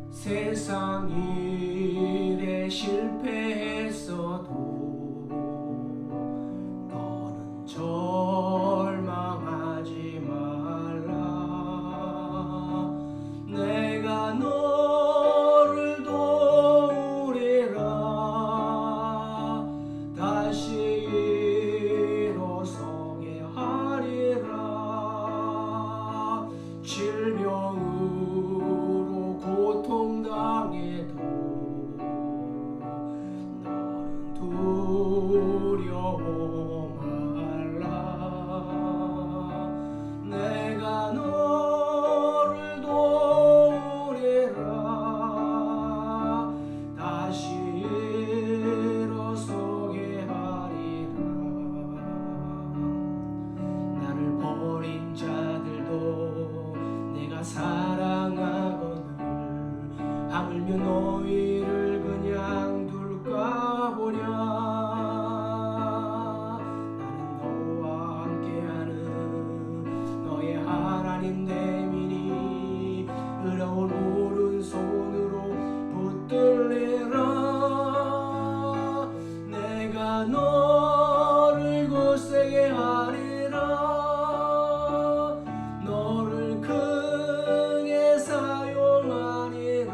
[SPEAKER 2] 세상 일에 실패했어도 너는 절망하지 말라. 내가 너를 도우리라. 다시 일어서게 하리라. 질병으로 고통당해도 너는 두려워 말라. 내가 너를 도우리라. 다시 일어서게 하리라. 나를 버린 자들도 내가 사랑하거늘 하물며 너희를 그냥 둘까 보냐. 나는 너와 함께하는 너의 하나님 되미니 의로운 오른손으로 붙들리라. 내가 너를 굳세게 하리라. 너를 크게 사용하리라.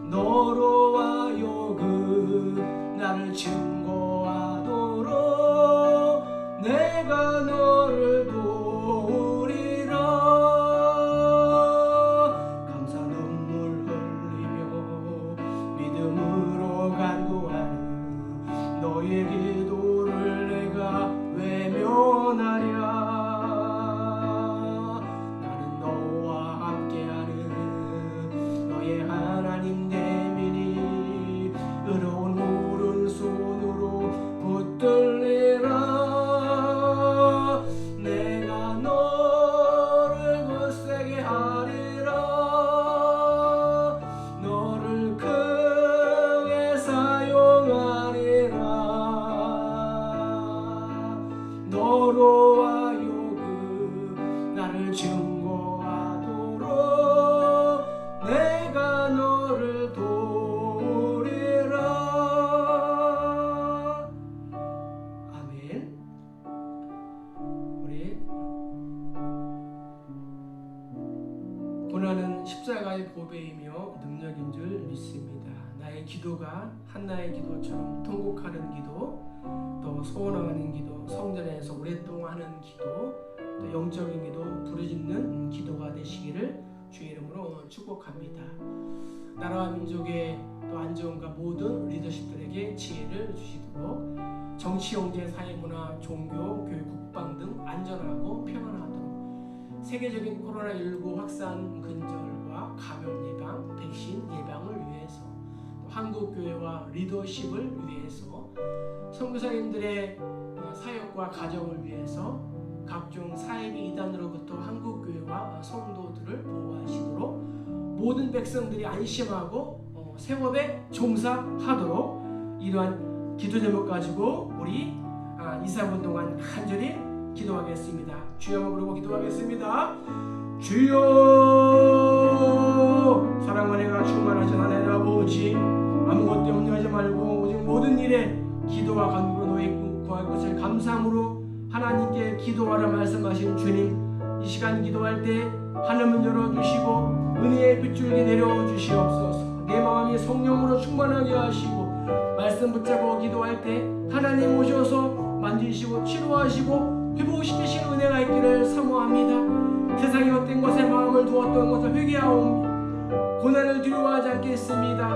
[SPEAKER 2] 너로 하여금 나를 증거하도록 내가 너를 도우리라. 감사 눈물 흘리며 믿음으로 간구하는 너의 기도를 내가 외면하랴. 나는 너와 함께하는 너의 하나님 되미니 의로운 오른손으로 붙들리라. 내가 너를 굳세게 하리라. 너를 크게 사용하리라. 너로 하여금 나를 증거하도록 내가 너를 도우리라. 아멘. 우리 고난은 십자가의 보배이며 능력인 줄 믿습니다. 나의 기도가 한나의 기도처럼 통곡하는 기도, 또 소원하는 기도, 성전에서 오랫동안 하는 기도, 또 영적인 기도, 부르짖는 기도가 되시기를 주의 이름으로 축복합니다. 나라와 민족의 또 안정과 모든 리더십들에게 지혜를 주시도록 정치, 경제, 사회문화, 종교, 교육, 국방 등 안전하고 평안하도록 세계적인 코로나19 확산 근절과 감염 예방, 백신 예방을 위해서 또 한국교회와 리더십을 위해서 선교사님들의 사역과 가정을 위해서 각종 사이비 이단으로부터 한국교회와 성도들을 보호하시도록 모든 백성들이 안심하고 생업에 종사하도록 이러한 기도 제목 가지고 우리 2, 3분 동안 간절히 기도하겠습니다. 주여 부르고 기도하겠습니다. 주여, 사랑과 은혜가 충만하신 하나님 아버지, 아무것도 염려하지 말고 오직 모든 일에 기도와 간구로 너희 구할 것을 감사함으로 하나님께 기도하라 말씀하신 주님, 이 시간 기도할 때 하늘문 열어주시고 은혜의 빗줄기 내려주시옵소서. 내 마음이 성령으로 충만하게 하시고 말씀 붙잡고 기도할 때 하나님 오셔서 만지시고 치료하시고 회복시키시는 은혜가 있기를 사모합니다. 세상의 헛된 것에 마음을 두었던 것을 회개하옵니다. 고난을 두려워하지 않겠습니다.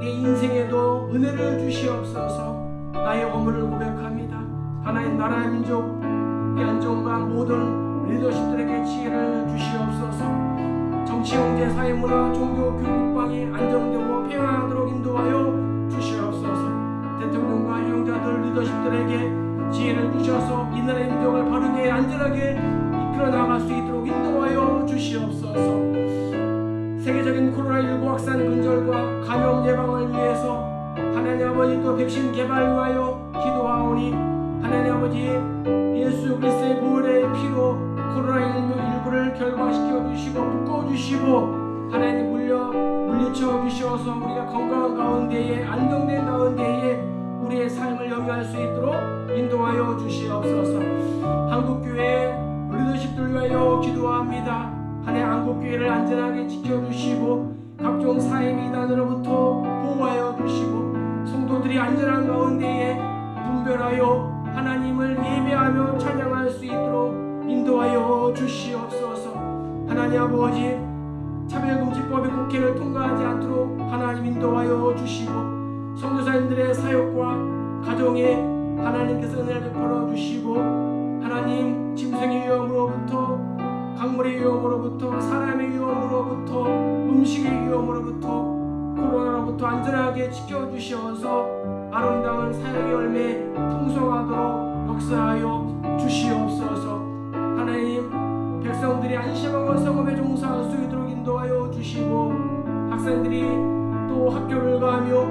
[SPEAKER 2] 내 인생에도 은혜를 주시옵소서. 나의 허물을 고백합니다. 하나님 나라 민족의 안정과 모든 리더십들에게 지혜를 주시옵소서. 정치, 경제, 사회, 문화, 종교, 교육, 국방이 안정되고 평안하도록 인도하여 주시옵소서. 대통령과 유영자들, 리더십들에게 지혜를 주셔서 이 나라의 민족을 바르게 안전하게 이끌어 나갈 수 있도록 인도하여 주시옵소서. 세계적인 코로나19 확산 근절과 감염 예방을 위해서 하나님 아버지 또 백신 개발 위하여 기도하오니 하나님 아버지 예수 그리스도의 보혈의 피로 코로나19를 결박시켜 주시고 묶어 주시고 하나님 물리쳐 주셔서 우리가 건강한 가운데에 안정된 가운데에 우리의 삶을 영위할 수 있도록 인도하여 주시옵소서. 한국교회 리더십들 위하여 기도합니다. 하나님 한국교회를 안전하게 지켜주시고 각종 사회 이단으로부터 보호하여 주시고 성도들이 안전한 가운데에 분별하여 하나님을 예배하며 찬양할 수 있도록 인도하여 주시옵소서. 하나님 아버지 차별금지법의 국회를 통과하지 않도록 하나님 인도하여 주시고 선교사님들의 사역과 가정에 하나님께서 은혜를 베풀어 주시고 하나님 짐승의 위험으로부터 강물의 위험으로부터 사람의 위험으로부터 음식의 위험으로부터 코로나로부터 안전하게 지켜주셔서 아름다운 사역의 열매 풍성하도록 역사하여 주시옵소서. 하나님 백성들이 안심하고 성업에 종사할 수 있도록 인도하여 주시고 학생들이 또 학교를 가며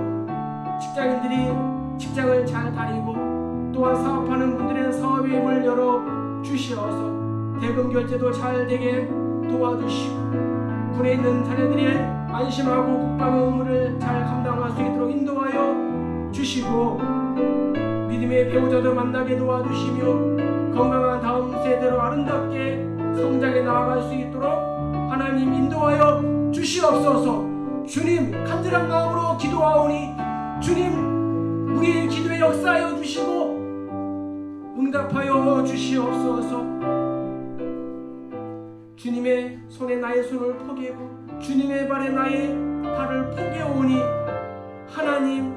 [SPEAKER 2] 직장인들이 직장을 잘 다니고 또한 사업하는 분들은 사업의 문을 열어 주시어서 대금 결제도 잘 되게 도와주시고 군에 있는 자녀들이 안심하고 국방 의무를 잘 감당할 수 있도록 인도하여 주시고 믿음의 배우자도 만나게 도와주시며 건강한 다음 세대로 아름답게 성장해 나아갈 수 있도록 하나님 인도하여 주시옵소서. 주님 간절한 마음으로 기도하오니 주님 우리의 기도에 역사하여 주시고 응답하여 주시옵소서. 주님의 손에 나의 손을 포개고 주님의 발에 나의 발을 포개오니 하나님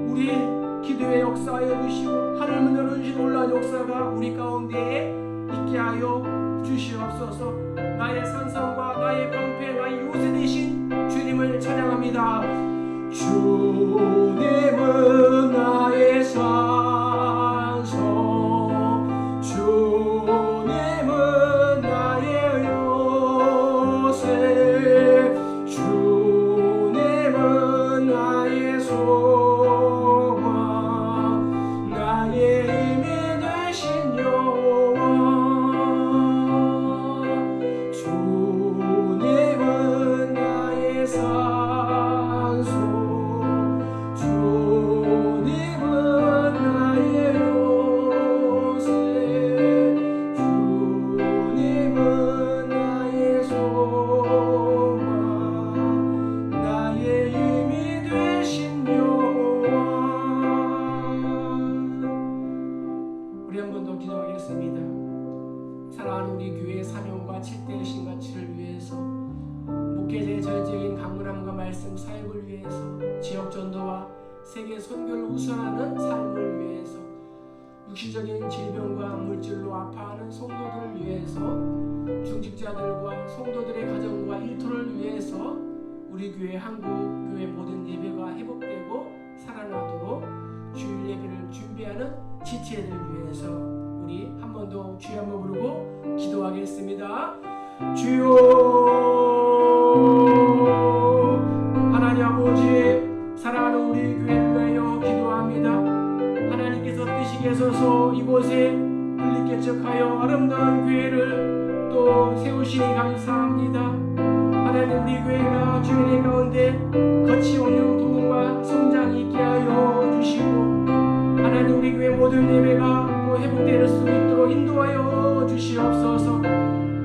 [SPEAKER 2] 우리의 기도에 역사하여 주시고 하늘문 열어주신 놀라운 역사가 우리 가운데에 있게 하여 주시옵소서. 나의 산성과 나의 방패 나의 요새 되신 주님을 찬양합니다. 주님은 나의 산성 주님은 나의 요새 주님은 나의 소망 나의 힘이 되신 여호와 주님은 나의 산소 주님은 나의 요새 주님은 나의 소망 나의 힘이 되신 여호와. 우리 한 번 더 기도하겠습니다. 사랑하는 우리 교회의 사명과 7대 신가치를 위해서 목회자의 절제적인 강건함과 말씀 사역을 위해서 지역 전도와 세계 선교를 우선하는 삶을 위해서 육신적인 질병과 물질로 아파하는 성도들을 위해서 중직자들과 성도들의 가정과 일터를 위해서 우리 교회 한국 교회 모든 예배가 회복되고 살아나도록 주일 예배를 준비하는 지체들 위해서 우리 한 번 더 주여 한번 부르고 기도하겠습니다. 주여 하나님 아버지, 사랑하는 우리 교회를 위하여 기도합니다. 하나님께서 뜻이 계셔서 이곳에 분리개척하여 아름다운 교회를 또 세우시니 감사합니다. 하나님, 우리 교회가 주민의 가운데 거침없는 부흥과 성장이 있게 하여 주시고, 하나님 우리 교회 모든 예배가 또 회복될 수 있도록 인도하여 주시옵소서.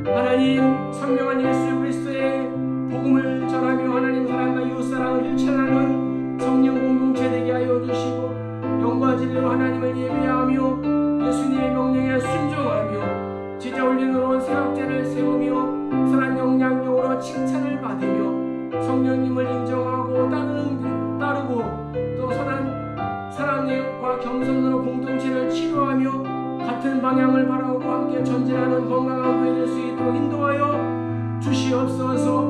[SPEAKER 2] 하나님, 선명한 예수 그리스도의 복음을 전하며 하나님 사랑과 이웃사랑을 실천하는 성령 공동체 되게 하여 주시고, 영과 진리로 하나님을 예배하며 예수님의 명령에 순종하며 제자 훈련으로 새학제를 세우며 선한 영향력으로 칭찬을 받으며 성령님을 인정하고 따르고 또 선한 사랑과 겸손으로 공동체를 치료하며 같은 방향을 바라보고 함께 전진하는 건강한 교회 될 수 있도록 인도하여 주시옵소서.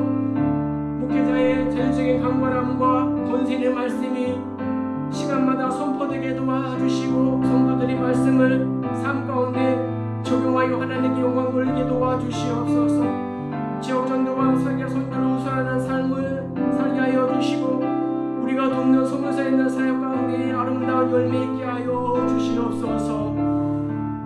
[SPEAKER 2] 목회자의 자율적인 강건함과 권세의 말씀이 시간마다 선포되게 도와주시고, 성도들이 말씀을 삶 가운데 적용하여 하나님께 영광 돌리게 도와주시옵소서. 지역 전도와 설계 선교를 우선하는 삶을 살게 하여 주시고, 우리가 돕는 소문서 있는 사역 가운데 아름다운 열매 있게 하여 주시옵소서.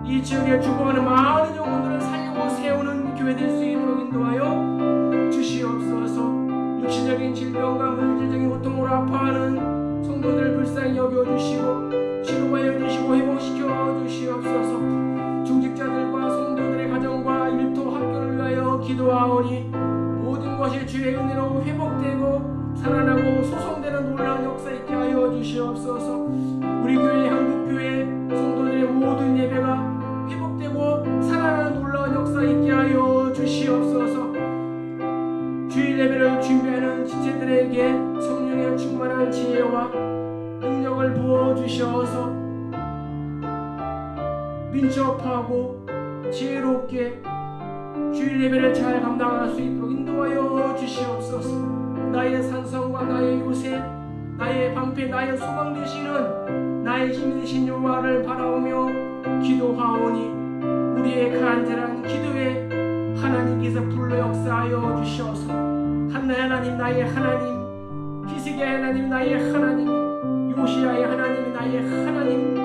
[SPEAKER 2] 이 지역에 죽어가는 많은 영혼들을 살리고 세우는 교회 될 수 있도록 인도하여 주시옵소서. 육신적인 질병과 물질적인 고통으로 아파하는 성도들 불쌍히 여겨주시고 치료하여 주시고 회복시켜 주시옵소서. 중직자들과 성도들의 가정과 일터 학교를 위하여 기도하오니 모든 것이 주의 은혜로 회복되고 살아나고 소송되는 놀라운 역사 있게 하여 주시옵소서. 우리 교회 한국교회 성도들의 모든 예배가 회복되고 살아나는 놀라운 역사 있게 하여 주시옵소서. 주일 예배를 준비하는 지체들에게 성령의 충만한 지혜와 능력을 부어주셔서 민첩하고 지혜롭게 주일 예배를 잘 감당할 수 있도록 인도하여 주시옵소서. 나의 산성과 나의 요새, 나의 방패, 나의 소망 되시는 나의 힘이 되신 여호와를 바라오며 기도하오니 우리의 간절한 기도에 하나님께서 불러 역사하여 주셔서 한나의 하나님 나의 하나님, 히스기야의 하나님 나의 하나님, 요시야의 하나님이 나의 하나님,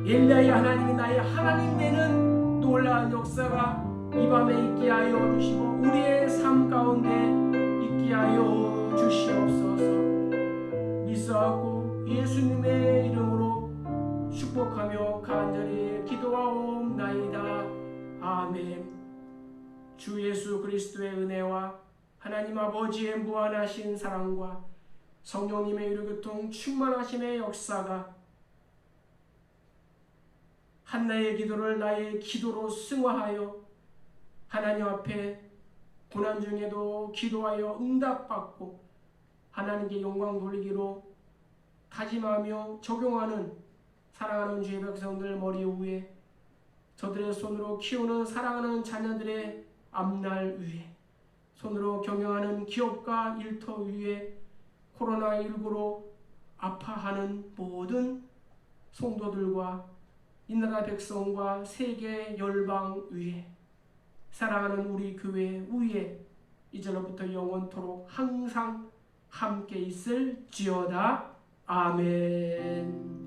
[SPEAKER 2] 엘리야의 하나님이 나의 하나님 되는 놀라운 역사가 이 밤에 있게 하여 주시고 우리의 삶 가운데 있게 하여 주시옵소서. 믿사옵고 예수님의 이름으로 축복하며 간절히 기도하옵나이다. 아멘. 주 예수 그리스도의 은혜와 하나님 아버지의 무한하신 사랑과 성령님의 유교통 충만하심의 역사가 한나의 기도를 나의 기도로 승화하여 하나님 앞에 고난 중에도 기도하여 응답받고 하나님께 영광 돌리기로 다짐하며 적용하는 사랑하는 주의 백성들 머리 위에, 저들의 손으로 키우는 사랑하는 자녀들의 앞날 위에, 손으로 경영하는 기업과 일터 위에, 코로나19로 아파하는 모든 성도들과 이 나라 백성과 세계 열방 위에, 사랑하는 우리 교회 위에 이제로부터 영원토록 항상 함께 있을지어다. 아멘.